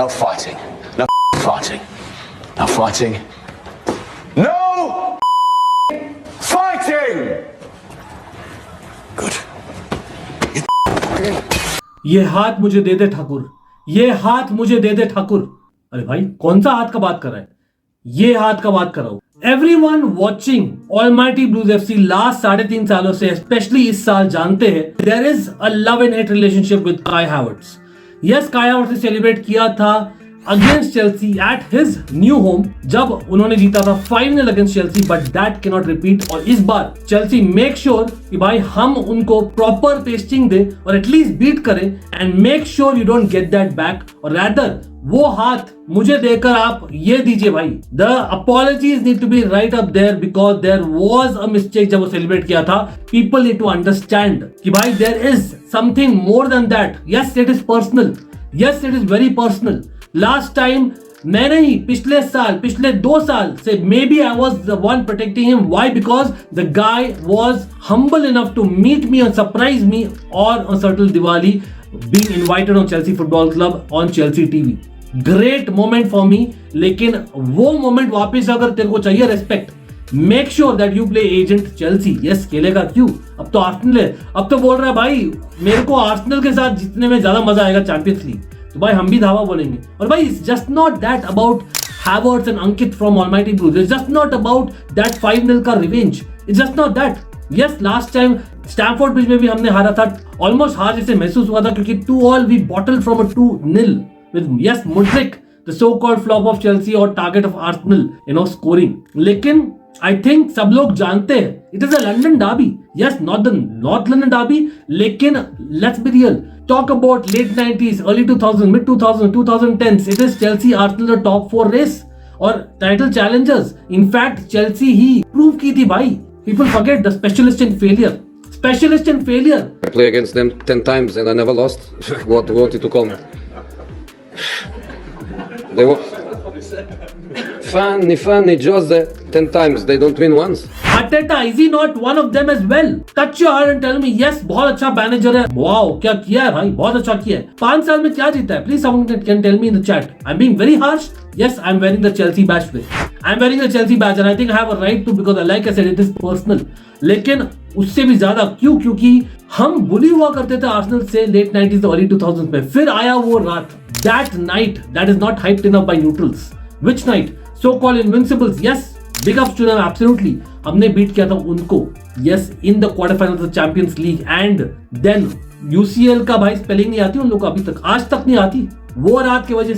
No fighting. No fighting. No fighting. No fighting. Good. ये हाथ मुझे दे दे ठाकुर, ये हाथ मुझे दे दे ठाकुर। अरे भाई कौन सा हाथ का बात कर रहा है? ये हाथ का बात कर रहा हूं। Everyone watching Almighty Blues FC last 3.5 सालों से स्पेशली इस साल जानते हैं there is a love and hate relationship with Kai Havertz. Yes, Kai Havertz ने सेलिब्रेट किया था against Chelsea at his new home जब उन्होंने जीता था 5-0 against Chelsea, but that can not repeat. और इस बार चेल्सी मेक श्योर कि भाई हम उनको प्रॉपर टेस्टिंग दे और एटलीस्ट बीट करें and make sure you don't get that back, और रैदर वो हाथ मुझे देकर आप ये दीजिए भाई। The apologies need to be right up there because there was a mistake जब वो सेलिब्रेट किया था। पीपल नीड टू अंडरस्टैंड कि भाई there is something more than that. Yes it is personal, yes it is very personal. Last time मैंने ही पिछले 2 साल से maybe I was the one protecting him. Why? Because the guy was humble enough to meet me और surprise me on certain Diwali being invited on Chelsea football club on Chelsea TV. Great moment for me. लेकिन वो moment वापस अगर तेरे को चाहिए respect, make sure that you play agent Chelsea. Yes, खेलेगा क्यों? अब तो आर्सेनल है। अब तो बोल रहा है भाई मेरे को आर्सेनल के साथ जीतने में ज्यादा मजा आएगा चैंपियंस लीग, तो भाई हम भी धावा बोलेंगे। और भाई it's just not that about Havertz and Ankit from almighty blues, it's just not about that 5-0 का revenge, it's just not that. Yes, last time Stamford bridge में भी हमने हारा था, ऑलमोस्ट हार जैसे महसूस हुआ था क्योंकि 2-2 we bottled from a 2-0 with yes Mudryk the so called flop of Chelsea और टारगेट ऑफ आर्सेनल स्कोरिंग। लेकिन आई थिंक सब लोग जानते हैं it is a London derby. Yes, not the north London derby, लेकिन let's be real, talk about late 90s, early 2000s, mid 2000s, 2010s, it is Chelsea, Arsenal the top 4 race और title challengers. In fact, Chelsea he prove की थी भाई. People forget the specialist in failure. Specialist in failure. I play against them 10 times and I never lost. What wanted to call me? They were funny, Jose 10 times. They don't win once. Arteta, is he not one of them as well? Touch your heart and tell me, yes, बहुत अच्छा manager है। Wow, क्या किया है भाई, बहुत अच्छा किया है। 5 साल में क्या जीता है? Please someone can tell me in the chat. I'm being very harsh. Yes, I'm wearing the Chelsea badge today. I'm wearing the Chelsea badge and I think I have a right to because like I said, it is personal. लेकिन उससे भी ज्यादा क्यों? क्योंकि हम बुली हुआ करते थे आर्सेनल से लेट 90s अर्ली 2000s में। फिर आया वो रात, that night that is not hyped enough by neutrals. Which night? So-called invincibles. Yes, big ups to them, absolutely. हमने बीट किया था उनको, yes, in the quarter final of champions league and then UCL का भाई spelling नहीं आती उन लोगों को, अभी तक आज तक नहीं आती। वो रात की वजह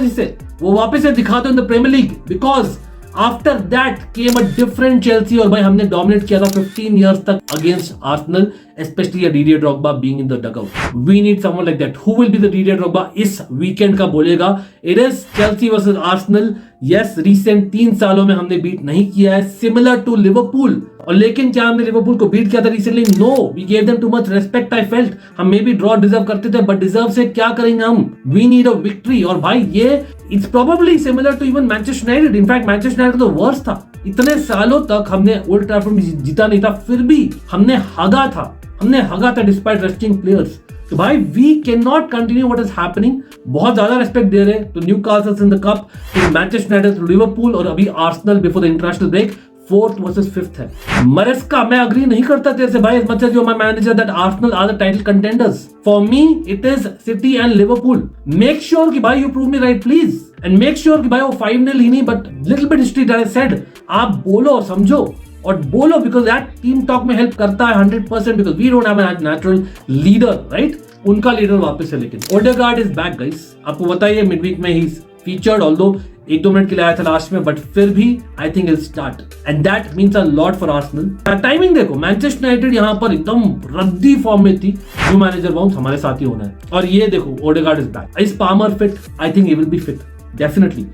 से वो वापस से दिखाते in the premiere League because after that came a different Chelsea और भाई हमने डोमिनेट किया था 15 इयर्स तक against Arsenal, specially Didier Drogba being in the dugout. We need someone like that. Who will be the Didier Drogba इस weekend का बोलेगा। It is Chelsea versus Arsenal. Yes, recent 3 सालों में हमने बीट नहीं किया है, सिमिलर टू लिवरपूल। और लेकिन क्या हमने लिवरपूल को बीट किया था recently? No, we gave them too much respect. I felt हम मे बी ड्रॉ डिजर्व करते थे, बट डिजर्व से क्या करेंगे हम? We need a victory. और भाई ये it's probably similar to even Manchester United. In fact Manchester United तो वर्स्ट था। इतने सालों तक हमने ओल्ड ट्रैफर्ड में जीता नहीं था, फिर भी हमने हगा था डिस्पाइट रेस्टिंग प्लेयर्स। तो भाई we can not continue what is happening. बहुत ज्यादा रेस्पेक्ट दे रहे तो न्यूकासल इन द कप, तो मैनचेस्टर यूनाइटेड, तो लिवरपूल और अभी Arsenal before the international break 4th versus 5th है। मरेस्का, मैं अग्री नहीं करता तेरे से भाई, as much as you're my manager that Arsenal are the title contenders. For me, it is City and Liverpool. Make sure कि भाई you prove me right, please. And make sure कि भाई वो 5-0 ही नहीं, but little bit history that I said. आप बोलो और समझो और बोलो because that team talk में help करता है 100% because we don't have a natural leader, right? उनका लीडर वापस है। लेकिन ओडेगार्ड इज बैक गाइस, आपको बताइए मिडवीक में ही फीचर्ड, ऑल्दो 1-2 मिनट के लिए आया था लास्ट में, बट फिर भी I think it start and that means a lot for Arsenal. Timing देखो, मैनचेस्टर यूनाइटेड यहां पर एकदम रद्दी फॉर्म में थी, न्यू मैनेजर बाउंस हमारे साथ ही होना है। और ये देखो Odegaard is back. Is Palmer fit? I think he will be fit definitely.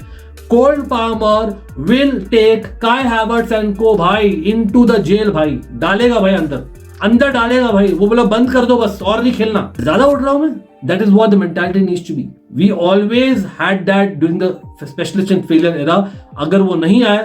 Cole Palmer will take Kai Havertz and को भाई इनटू द जेल, भाई डालेगा भाई अंदर डालेगा भाई। वो बोला बंद कर दो बस और नहीं खेलना। ज्यादा उठ रहा हूं मैं। That is what the mentality needs to be. We always had that during the specialist and failure era. अगर वो नहीं आया,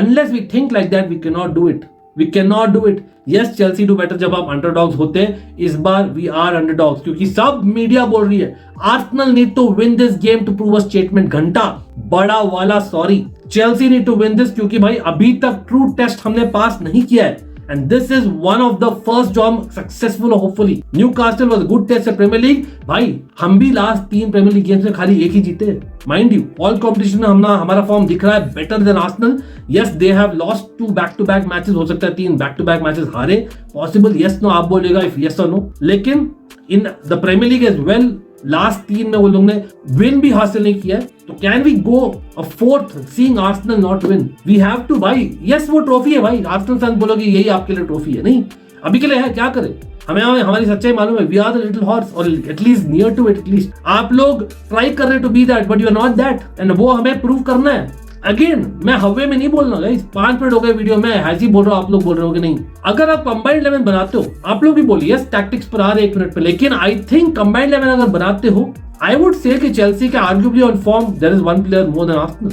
unless we think like that, we cannot do it. We can not do it. Yes, Chelsea do better जब आप underdogs होते हैं. इस बार we are underdogs क्योंकि सब मीडिया बोल रही है Arsenal need to win this game to prove a statement. घंटा बड़ा वाला sorry, Chelsea need to win this क्योंकि भाई अभी तक ट्रू टेस्ट हमने पास नहीं किया है. And this is one of the first जो हम successful hopefully. Newcastle was a good test at Premier League. भाई हम भी लास्ट 3 प्रीमियर लीग गेम्स में खाली एक ही जीते. माइंड यू ऑल कॉम्पिटिशन में हमारा फॉर्म दिख रहा है better than Arsenal. Yes, they have lost 2 back to back matches, हो सकता है 3 बैक टू बैक मैचेस हारे. पॉसिबल, यस नो आप बोलेगा इफ यस और नो. लेकिन in the premiere league as well last 3 में वो लोग ने विन भी हासिल नहीं किया है. तो can we go a fourth seeing Arsenal not win? We have to भाई. यस वो ट्रॉफी है भाई. आर्सेनल फैंस बोलोगे यही आपके लिए ट्रॉफी है. नहीं, अभी के लिए है, क्या करें. हमें हमारी सच्चाई मालूम है. We are the little horse और at least near to it. At least आप लोग ट्राई कर रहे to be that but you are not that and वो हमें प्रूव करना है. अगेन मैं हवे में नहीं बोलना गाइस. 5 मिनट हो गए वीडियो में ऐसी बोल रहा हूं, आप लोग बोल रहे हो कि नहीं. अगर आप कंबाइंड 11 बनाते हो, आप लोग भी बोलिए यस टैक्टिक्स पर आ रहे 1 मिनट पे, लेकिन आई थिंक कंबाइंड 11 अगर बनाते हो आई वुड से कि चेल्सी के arguably on form there is 1 player more than Arsenal.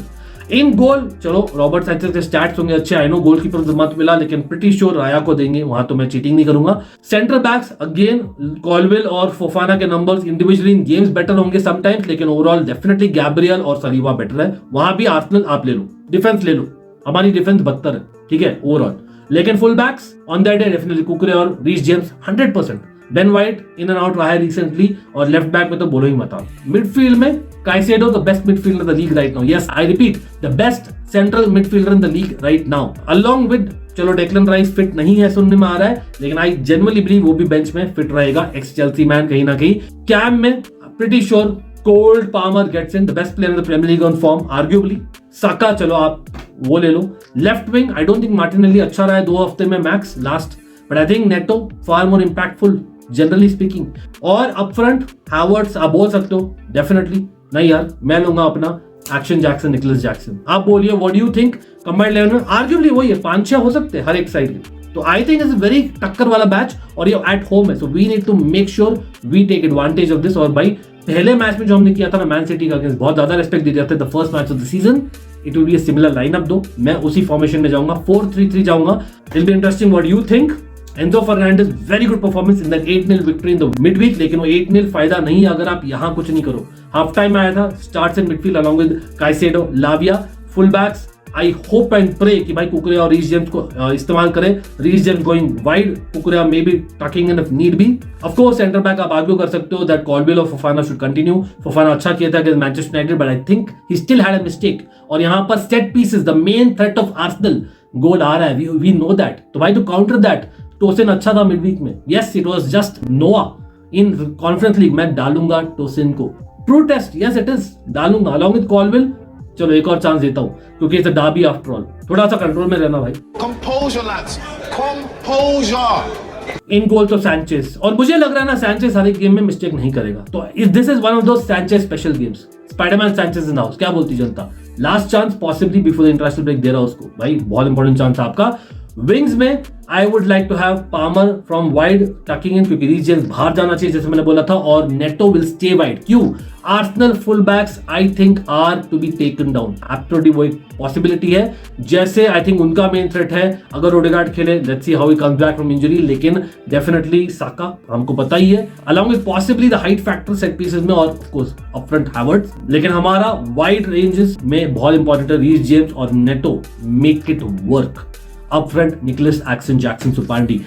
In goal चलो रॉबर्ट सैंचेज के स्टैट्स होंगे अच्छे. आई नो गोलकीपर मत मिला लेकिन प्रीटी श्योर राया को देंगे, वहां तो मैं चीटिंग नहीं करूंगा. सेंटर बैक्स अगेन कॉलवेल और फोफाना के नंबर्स इंडिविजुअली इन गेम्स बेटर होंगे समटाइम्स, लेकिन ओवरऑल डेफिनेटली गैब्रियल और सलीबा बेटर है. वहां भी आर्सेनल आप ले लो, डिफेंस ले लो. हमारी डिफेंस 72 है, ठीक है ओवरऑल. लेकिन full backs on that day definitely Cucurella और Reece James 100%. Ben White in and out रहा है रिसेंटली और लेफ्ट बैक में तो बोलो ही मत. मिडफील्ड में Caicedo the best midfielder in the league right now. Yes I repeat, the best central midfielder in the league right now along with, चलो Declan rice fit नहीं है सुनने में आ रहा है, लेकिन आई जेन्युइनली बिलीव वो भी बेंच में फिट रहेगा. एक्स चेल्सी मैन कहीं ना कहीं. कैम में pretty sure Cole Palmer gets in, the best player in the premiere League on form arguably. Saka चलो आप वो ले लो. Left wing I don't think Martinelli अच्छा रहा है 2 हफ्ते में max last, but I think Neto far more impactful generally speaking. और अप फ्रंट हैवर्ट्स आप बोल सकते हो डेफिनेटली. नहीं यार मैं लूंगा अपना एक्शन जैक्सन, निकोलस जैक्सन. आप बोलिए what do you think combined 11 में? आर्ग्यूबली वही है, 5-6 हो सकते हैं हर एक साइड के. तो आई थिंक इट्स वेरी टक्कर वाला बैच और ये एट होम है, so we need to make sure we take advantage of this. और भाई पहले मैच में जो हमने किया था ना मैन सिटी का अगेंस्ट, बहुत ज्यादा रिस्पेक्ट दी जाती है. The first match of the season it will be a similar lineup दो. मैं उसी फॉर्मेशन में जाऊंगा, 4-3-3 जाऊंगा. It will be interesting what you think. Enzo Fernandez very good performance in that 8-0 victory in the midweek, लेकिन वो 8-0 फायदा नहीं अगर आप यहां कुछ नहीं करो. हाफ टाइम में आया था starts in midfield along with Caicedo, Lavia. Full backs I hope and pray कि भाई कुकरे और रीस जेम्स को इस्तेमाल करें. Reece James going wide, Cucurella may be tucking in if need be. Of course centre back आप argue कर सकते हो दैट कॉलवेल और फोफाना शुड कंटिन्यू. फोफाना अच्छा किया था against Manchester United but I think he still had a mistake. और यहां पर set pieces the main threat of Arsenal, goal आ रहा है, वी नो दैट. तो भाई टू काउंटर दैट टोसिन अच्छा था मिडवीक में. यस इट वाज जस्ट नोआ. इन कॉन्फ्रेंस लीग मैं डालूंगा टोसिन को. True test yes it is डालूंगा अलोंग विद कॉलवेल. चलो एक और चांस देता हूं क्योंकि it's a derby after all. थोड़ा सा कंट्रोल में रहना भाई. Composure, lads. Composure. इन गोल तो सैंचेज, और मुझे लग रहा है ना सैंचेज हर एक गेम में मिस्टेक नहीं करेगा. तो this is one of those Sanchez special games. Spiderman Sanchez in house, क्या बोलती जनता? Last chance possibly before the international break दे रहा उसको. भाई बहुत इंपॉर्टेंट चांस है आपका. विंग्स में I would like to have Palmer from wide tucking in क्योंकि रीस जेम्स बाहर जाना चाहिए जैसे मैंने बोला था, और नेटो विल स्टे वाइड. क्यों? Arsenal full backs I think are to be taken down. Absolutely वो एक पॉसिबिलिटी है. जैसे आई थिंक उनका मेन थ्रेट है अगर ओडेगार्ड खेले, let's see how he comes back from injury, लेकिन डेफिनेटली साका हमको पता ही है along with possibly the height factor set pieces में और of course up front Havertz. लेकिन हमारा वाइड रेंजेस में बहुत इंपॉर्टेंट है रीस जेम्स और Neto. Make it work. Up front Nicolas एक्सन जैक्सन सुपांडी.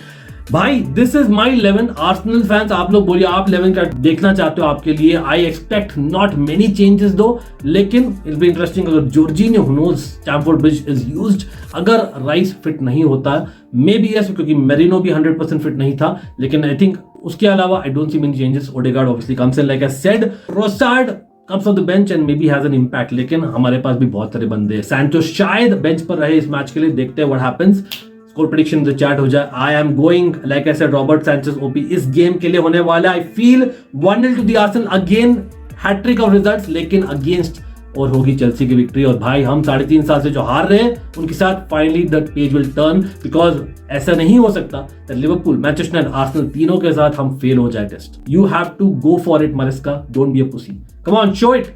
भाई this is my 11. Arsenal fans आप लोग बोलिए आप 11 का देखना चाहते हो आपके लिए. I expect not many changes दो, लेकिन इट बी इंटरेस्टिंग अगर Jorginho who knows Stamford Bridge is used, अगर राइस फिट नहीं होता मे बी यस क्योंकि मेरिनो भी 100% फिट नहीं था, लेकिन आई थिंक उसके अलावा I don't see many changes. Odegaard obviously comes in like I said. Trossard comes off the bench and maybe has an impact, लेकिन हमारे पास भी बहुत सारे बंदे हैं. सैंचो शायद बेंच पर रहे इस मैच के लिए, देखते हैं what happens. Score prediction the chat हो जाए. I am going like I said Robert Sanchez OP इस गेम के लिए होने वाला. I feel 1-0 to the Arsenal again. Hat trick of results लेकिन अगेंस्ट, और होगी चेल्सी की विक्ट्री. और भाई हम 3.5 साल से जो हार रहे हैं उनके साथ finally the page will turn, because ऐसा नहीं हो सकता that Liverpool, Manchester United, Arsenal तीनों के साथ हम फेल हो जाए test. You have to go for it Maresca, don't be a pussy. Come on show it.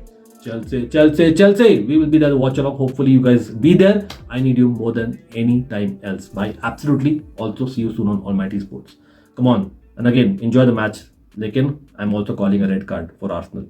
Chelsea. We will be there to watch along. Hopefully, you guys be there. I need you more than any time else. Bye. Absolutely. Also, see you soon on Almighty Sports. Come on. And again, enjoy the match. Lekin, I'm also calling a red card for Arsenal.